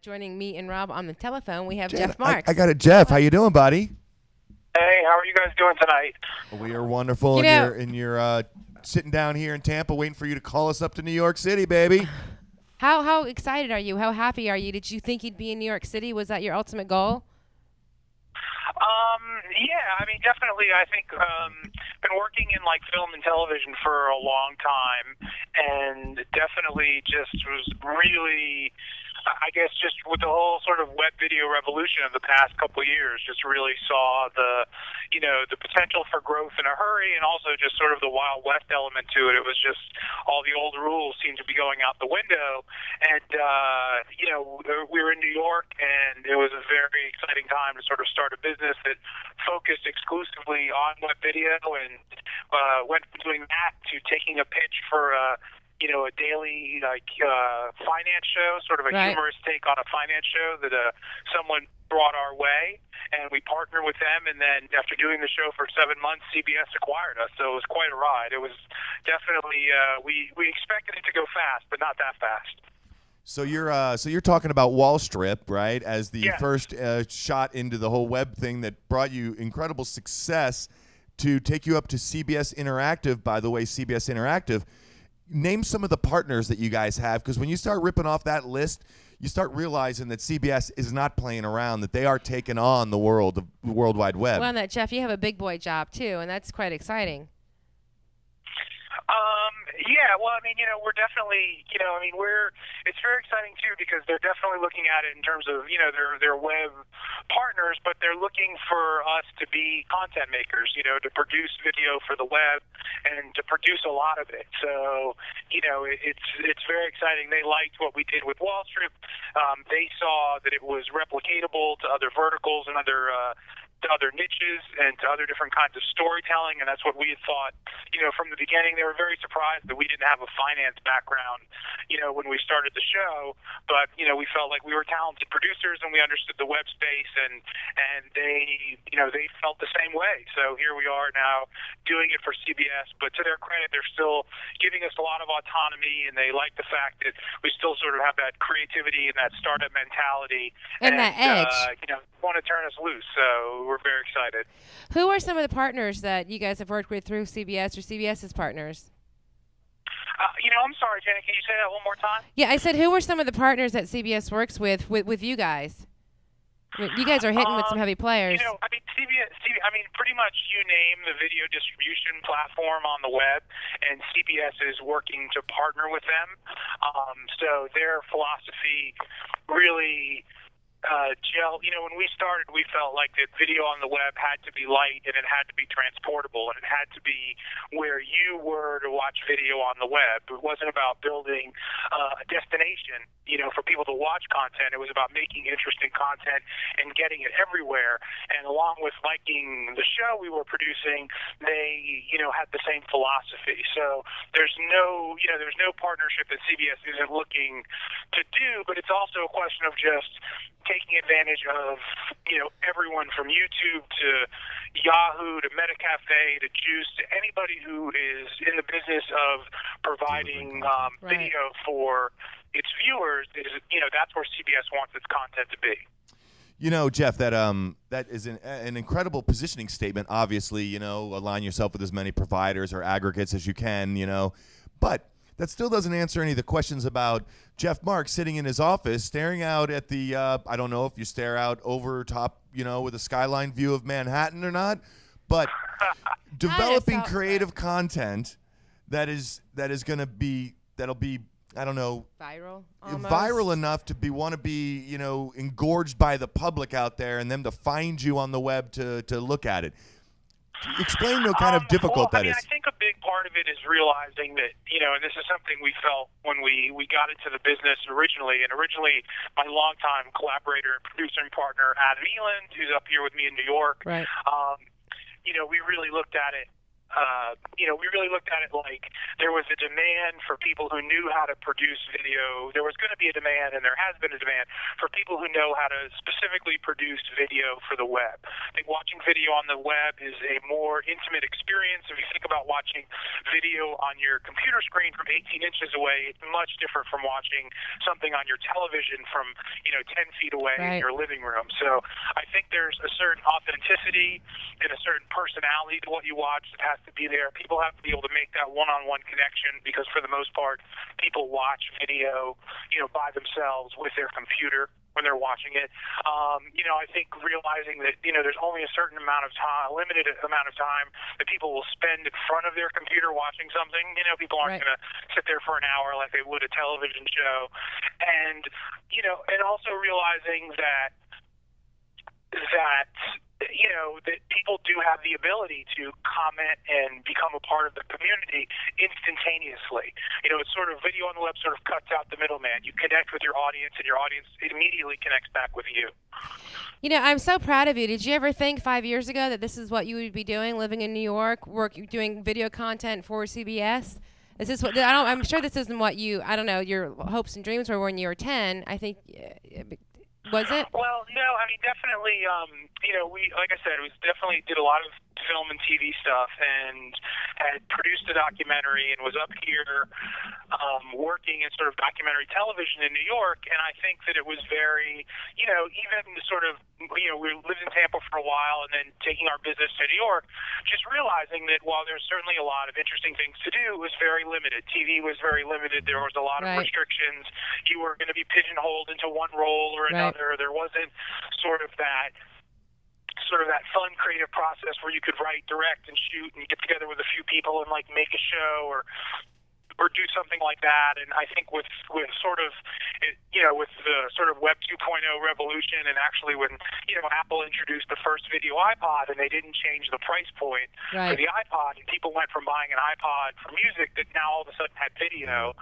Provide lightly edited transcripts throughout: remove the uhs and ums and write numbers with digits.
Joining me and Rob on the telephone, we have Jen, Jeff Marks. I got it, Jeff. How you doing, buddy? Hey, how are you guys doing tonight? We are wonderful, and you're sitting down here in Tampa, waiting for you to call us up to New York City, baby. How excited are you? How happy are you? Did you think you'd be in New York City? Was that your ultimate goal? Yeah, I mean, definitely. I think been working in like film and television for a long time, and definitely just was really, I guess, just with the whole sort of web video revolution of the past couple of years, just really saw the, the potential for growth in a hurry, and also just sort of the Wild West element to it. It was just all the old rules seemed to be going out the window, and we were in New York, and it was a very exciting time to sort of start a business that focused exclusively on web video, and went from doing that to taking a pitch for a daily finance show, sort of a humorous take on a finance show that someone brought our way, and we partnered with them. And then after doing the show for 7 months, CBS acquired us. So it was quite a ride. It was definitely we expected it to go fast, but not that fast. So you're talking about Wall Strip, right? As the Yes. first shot into the whole web thing that brought you incredible success to take you up to CBS Interactive. By the way, CBS Interactive. Name some of the partners that you guys have, because when you start ripping off that list, you start realizing that CBS is not playing around, that they are taking on the world of the World Wide Web. Well, that Jeff, you have a big boy job too, and that's quite exciting. Yeah, well, I mean, we're definitely, it's very exciting too, because they're definitely looking at it in terms of, their web partners, but they're looking for us to be content makers, to produce video for the web and to produce a lot of it. So, it's very exciting. They liked what we did with Wall Street. They saw that it was replicatable to other verticals and to other niches and to other different kinds of storytelling, and that's what we had thought, from the beginning. They were very surprised that we didn't have a finance background, when we started the show, but, we felt like we were talented producers and we understood the web space, and they, they felt the same way. So here we are now doing it for CBS, but to their credit, they're still giving us a lot of autonomy, and they like the fact that we still sort of have that creativity and that startup mentality And that edge. Want to turn us loose. So we're very excited. Who are some of the partners that you guys have worked with through CBS or CBS's partners? I'm sorry, Jenny, can you say that one more time? Yeah, I said who are some of the partners that CBS works with you guys? I mean, you guys are hitting with some heavy players. CBS, pretty much you name the video distribution platform on the web, and CBS is working to partner with them. So their philosophy really gel. When we started, we felt like that video on the web had to be light, and it had to be transportable, and it had to be where you were to watch video on the web. It wasn't about building a destination, for people to watch content. It was about making interesting content and getting it everywhere. And along with liking the show we were producing, they, had the same philosophy. So there's no partnership that CBS isn't looking to do, but it's also a question of just taking advantage of, everyone from YouTube to Yahoo to MetaCafe to Juice to anybody who is in the business of providing video for its viewers. That's where CBS wants its content to be. Jeff, that is an incredible positioning statement. Obviously, align yourself with as many providers or aggregates as you can, but that still doesn't answer any of the questions about Jeff Marks sitting in his office, staring out at the, I don't know if you stare out over top, with a skyline view of Manhattan or not, but developing creative content that'll be, I don't know, viral enough to want to be, engorged by the public out there, and them to find you on the web to look at it. Explain how kind of difficult that is. I think a big part of it is realizing that, and this is something we felt when we got into the business originally. And originally, my longtime collaborator and producer and partner, Adam Eland, who's up here with me in New York, right. We really looked at it we really looked at it like there was a demand for people who knew how to produce video. There was going to be a demand, and there has been a demand for people who know how to specifically produce video for the web. I think watching video on the web is a more intimate experience. If you think about watching video on your computer screen from 18 inches away, it's much different from watching something on your television from 10 feet away in your living room. So I think there's a certain authenticity and a certain personality to what you watch that has to be there. People have to be able to make that one-on-one connection because for the most part, people watch video, by themselves with their computer when they're watching it. I think realizing that, there's only a certain amount of time, a limited amount of time that people will spend in front of their computer watching something. People aren't going to sit there for an hour like they would a television show. And, and also realizing that that people do have the ability to comment and become a part of the community instantaneously. It's sort of video on the web sort of cuts out the middleman. You connect with your audience, and your audience immediately connects back with you. I'm so proud of you. Did you ever think 5 years ago that this is what you would be doing, living in New York, doing video content for CBS? Is this what I'm sure this isn't what your hopes and dreams were when you were 10. I think. Was it? Well, no. I mean, definitely. We, like I said, we definitely did a lot of film and TV stuff, and had produced a documentary, and was up here working in sort of documentary television in New York. And I think that it was very, even sort of, we lived in Tampa for a while, and then taking our business to New York, just realizing that while there's certainly a lot of interesting things to do, it was very limited. TV was very limited. There was a lot of restrictions. You were going to be pigeonholed into one role or another. There wasn't sort of that fun creative process where you could write, direct, and shoot, and get together with a few people and make a show or do something like that. And I think with sort of, with the sort of Web 2.0 revolution, and actually when, Apple introduced the first video iPod, and they didn't change the price point for the iPod, and people went from buying an iPod for music that now all of a sudden had video.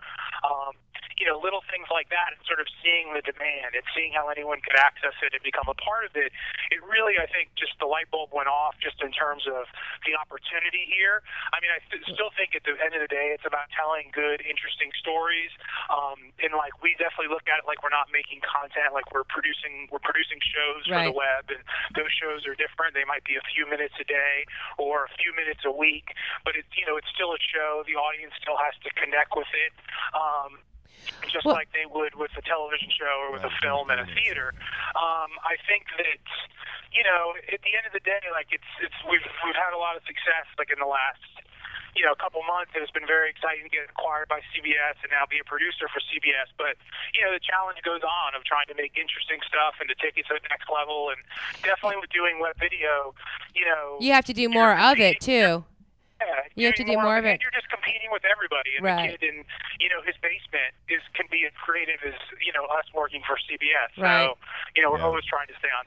Little things like that, and sort of seeing the demand and seeing how anyone could access it and become a part of it. It really, I think, just the light bulb went off just in terms of the opportunity here. I mean, I still think at the end of the day, it's about telling good, interesting stories. And we definitely look at it like we're not making content, like we're producing shows for the web, and those shows are different. They might be a few minutes a day or a few minutes a week, but it's still a show. The audience still has to connect with it. Just like they would with a television show or with a film and a theater. I think that, at the end of the day, we've had a lot of success in the last couple months, and it's been very exciting to get acquired by CBS and now be a producer for CBS. But the challenge goes on of trying to make interesting stuff and to take it to the next level. And definitely with doing web video, you have to do more of it too. Yeah, you have to do more of it. You're just competing with everybody, and the kid in his basement can be as creative as us working for CBS. So we're always trying to stay on.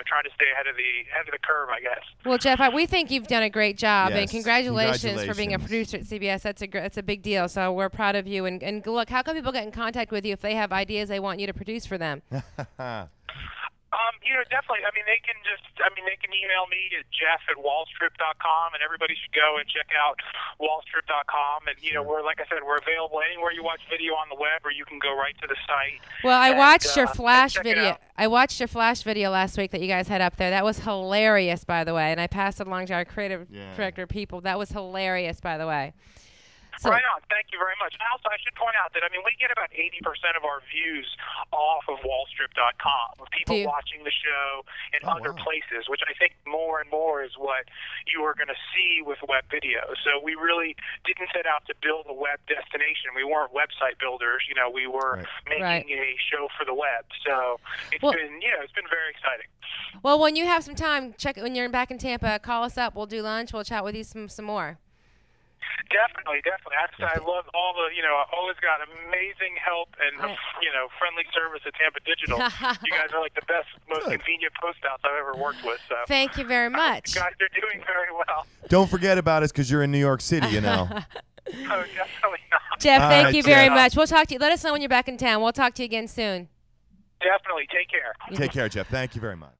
Trying to stay ahead of the curve, I guess. Well, Jeff, we think you've done a great job, and congratulations for being a producer at CBS. That's a big deal. So we're proud of you. And look, how can people get in contact with you if they have ideas they want you to produce for them? Definitely. I mean, they can email me at jeff@wallstrip.com, and everybody should go and check out wallstrip.com. And, like I said, we're available anywhere you watch video on the web, or you can go right to the site. Well, I watched your Flash video. I watched your Flash video last week that you guys had up there. That was hilarious, by the way. And I passed it along to our creative director people. That was hilarious, by the way. So, right on. Thank you very much. Also, I should point out that, we get about 80% of our views off of wallstrip.com, of people watching the show in other places, which I think more and more is what you are going to see with web video. So we really didn't set out to build a web destination. We weren't website builders. We were making a show for the web. So it's been very exciting. Well, when you have some time, when you're back in Tampa, call us up. We'll do lunch. We'll chat with you some more. Definitely. I love all the, I always got amazing help and, friendly service at Tampa Digital. You guys are the best, most convenient post house I've ever worked with. So thank you very much. You guys are doing very well. Don't forget about us because you're in New York City, Oh, definitely not. Jeff, thank you very much. We'll talk to you. Let us know when you're back in town. We'll talk to you again soon. Definitely. Take care. Take care, Jeff. Thank you very much.